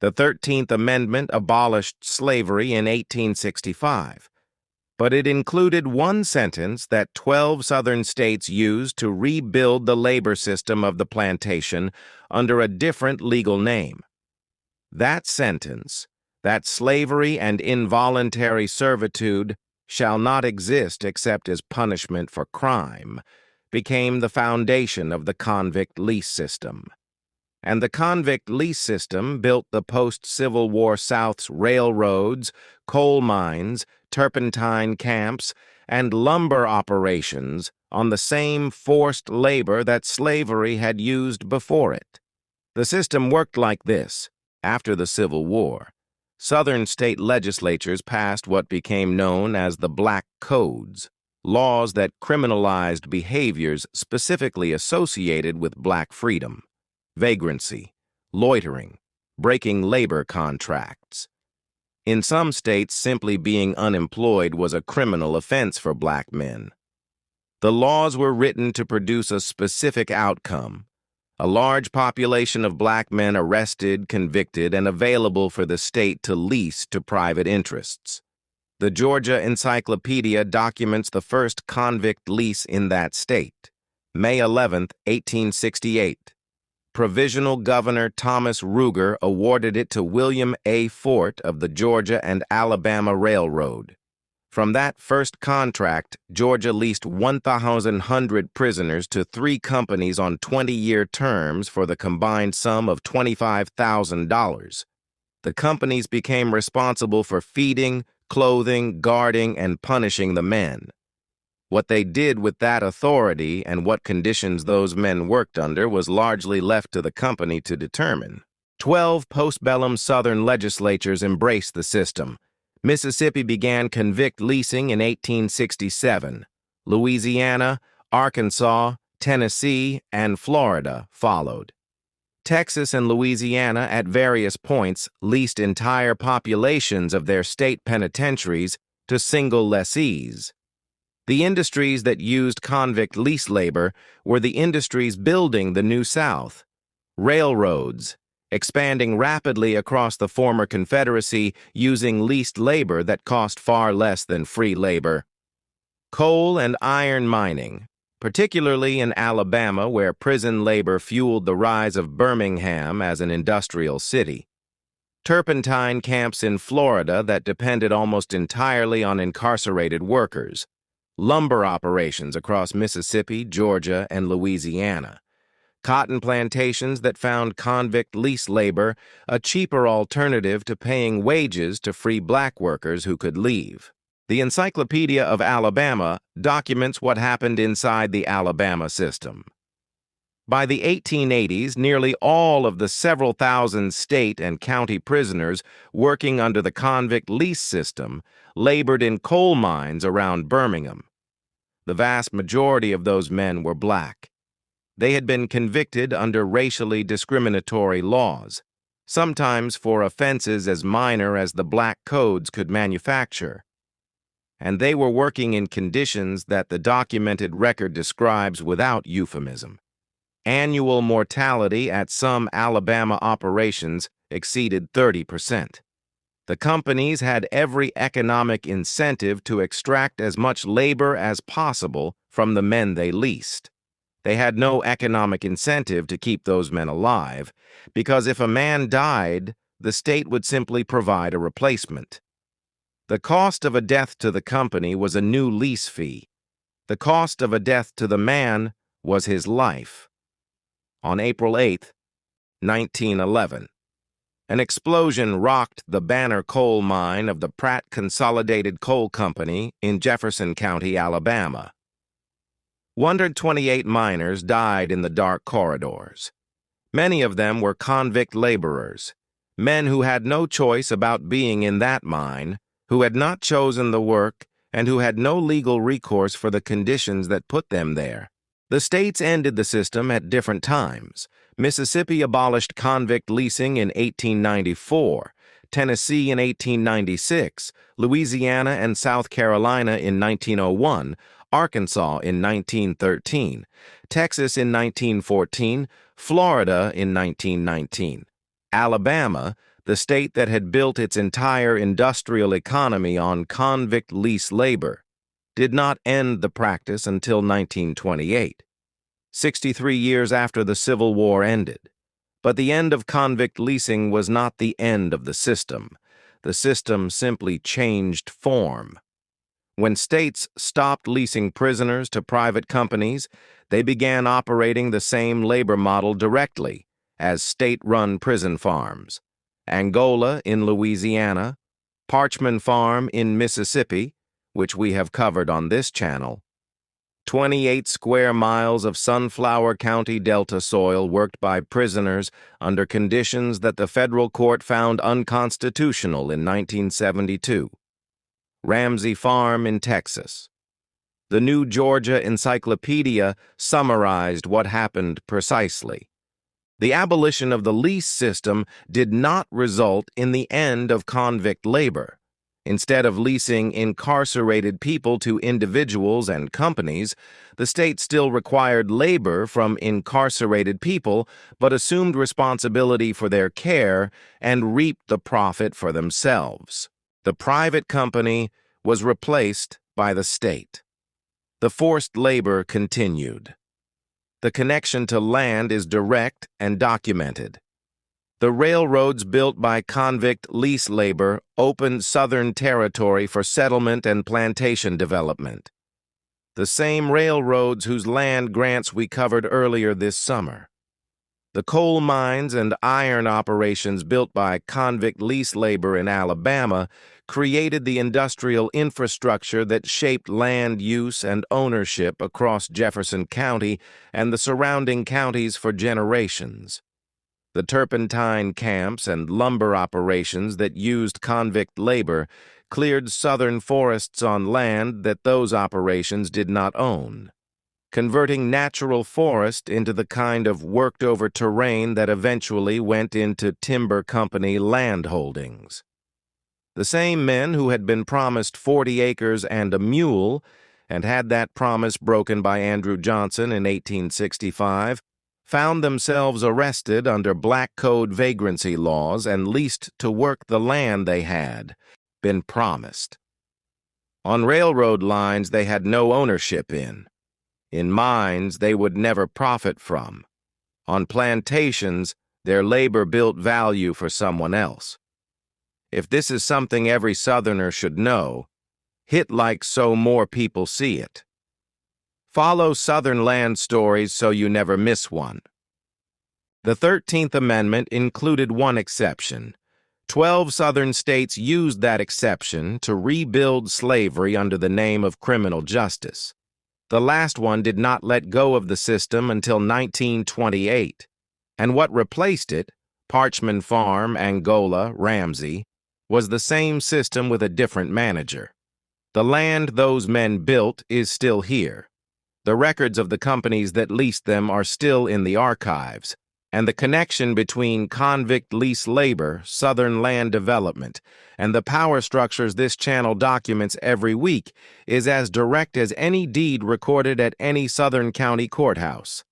The 13th Amendment abolished slavery in 1865, but it included one sentence that 12 Southern states used to rebuild the labor system of the plantation under a different legal name. That sentence, that slavery and involuntary servitude shall not exist except as punishment for crime, became the foundation of the convict lease system. And the convict lease system built the post-Civil War South's railroads, coal mines, turpentine camps, and lumber operations on the same forced labor that slavery had used before it. The system worked like this. After the Civil War, Southern state legislatures passed what became known as the Black Codes, laws that criminalized behaviors specifically associated with black freedom: vagrancy, loitering, breaking labor contracts. In some states, simply being unemployed was a criminal offense for black men. The laws were written to produce a specific outcome: a large population of black men arrested, convicted, and available for the state to lease to private interests. The Georgia Encyclopedia documents the first convict lease in that state, May 11, 1868. Provisional Governor Thomas Ruger awarded it to William A. Fort of the Georgia and Alabama Railroad. From that first contract, Georgia leased 1,100 prisoners to 3 companies on 20-year terms for the combined sum of $25,000. The companies became responsible for feeding, clothing, guarding, and punishing the men. What they did with that authority and what conditions those men worked under was largely left to the company to determine. 12 postbellum Southern legislatures embraced the system. Mississippi began convict leasing in 1867. Louisiana, Arkansas, Tennessee, and Florida followed. Texas and Louisiana, at various points, leased entire populations of their state penitentiaries to single lessees. The industries that used convict lease labor were the industries building the New South: railroads, expanding rapidly across the former Confederacy using leased labor that cost far less than free labor; coal and iron mining, particularly in Alabama, where prison labor fueled the rise of Birmingham as an industrial city; turpentine camps in Florida that depended almost entirely on incarcerated workers; lumber operations across Mississippi, Georgia, and Louisiana; cotton plantations that found convict lease labor a cheaper alternative to paying wages to free black workers who could leave. The Encyclopedia of Alabama documents what happened inside the Alabama system. By the 1880s, nearly all of the several thousand state and county prisoners working under the convict lease system labored in coal mines around Birmingham. The vast majority of those men were black. They had been convicted under racially discriminatory laws, sometimes for offenses as minor as the black codes could manufacture. And they were working in conditions that the documented record describes without euphemism. Annual mortality at some Alabama operations exceeded 30%. The companies had every economic incentive to extract as much labor as possible from the men they leased. They had no economic incentive to keep those men alive, because if a man died, the state would simply provide a replacement. The cost of a death to the company was a new lease fee. The cost of a death to the man was his life. On April 8, 1911, an explosion rocked the Banner coal mine of the Pratt Consolidated Coal Company in Jefferson County, Alabama. 128 miners died in the dark corridors. Many of them were convict laborers, men who had no choice about being in that mine, who had not chosen the work, and who had no legal recourse for the conditions that put them there. The states ended the system at different times. Mississippi abolished convict leasing in 1894, Tennessee in 1896, Louisiana and South Carolina in 1901, Arkansas in 1913, Texas in 1914, Florida in 1919. Alabama, the state that had built its entire industrial economy on convict lease labor, did not end the practice until 1928, 63 years after the Civil War ended. But the end of convict leasing was not the end of the system. The system simply changed form. When states stopped leasing prisoners to private companies, they began operating the same labor model directly as state-run prison farms. Angola in Louisiana, Parchman Farm in Mississippi, which we have covered on this channel, 28 square miles of Sunflower County Delta soil worked by prisoners under conditions that the federal court found unconstitutional in 1972. Ramsey Farm in Texas. The New Georgia Encyclopedia summarized what happened precisely. The abolition of the lease system did not result in the end of convict labor. Instead of leasing incarcerated people to individuals and companies, the state still required labor from incarcerated people but assumed responsibility for their care and reaped the profit for themselves. The private company was replaced by the state. The forced labor continued. The connection to land is direct and documented. The railroads built by convict lease labor opened Southern territory for settlement and plantation development. The same railroads whose land grants we covered earlier this summer. The coal mines and iron operations built by convict lease labor in Alabama created the industrial infrastructure that shaped land use and ownership across Jefferson County and the surrounding counties for generations. The turpentine camps and lumber operations that used convict labor cleared southern forests on land that those operations did not own, converting natural forest into the kind of worked-over terrain that eventually went into timber company land holdings. The same men who had been promised 40 acres and a mule, and had that promise broken by Andrew Johnson in 1865, found themselves arrested under Black Code vagrancy laws and leased to work the land they had been promised. On railroad lines they had no ownership in. In mines they would never profit from. On plantations, their labor built value for someone else. If this is something every Southerner should know, hit like so more people see it. Follow Southern land stories so you never miss one. The 13th Amendment included one exception. 12 Southern states used that exception to rebuild slavery under the name of criminal justice. The last one did not let go of the system until 1928, and what replaced it, Parchman Farm, Angola, Ramsey, was the same system with a different manager. The land those men built is still here. The records of the companies that leased them are still in the archives, and the connection between convict lease labor, Southern land development, and the power structures this channel documents every week is as direct as any deed recorded at any Southern county courthouse.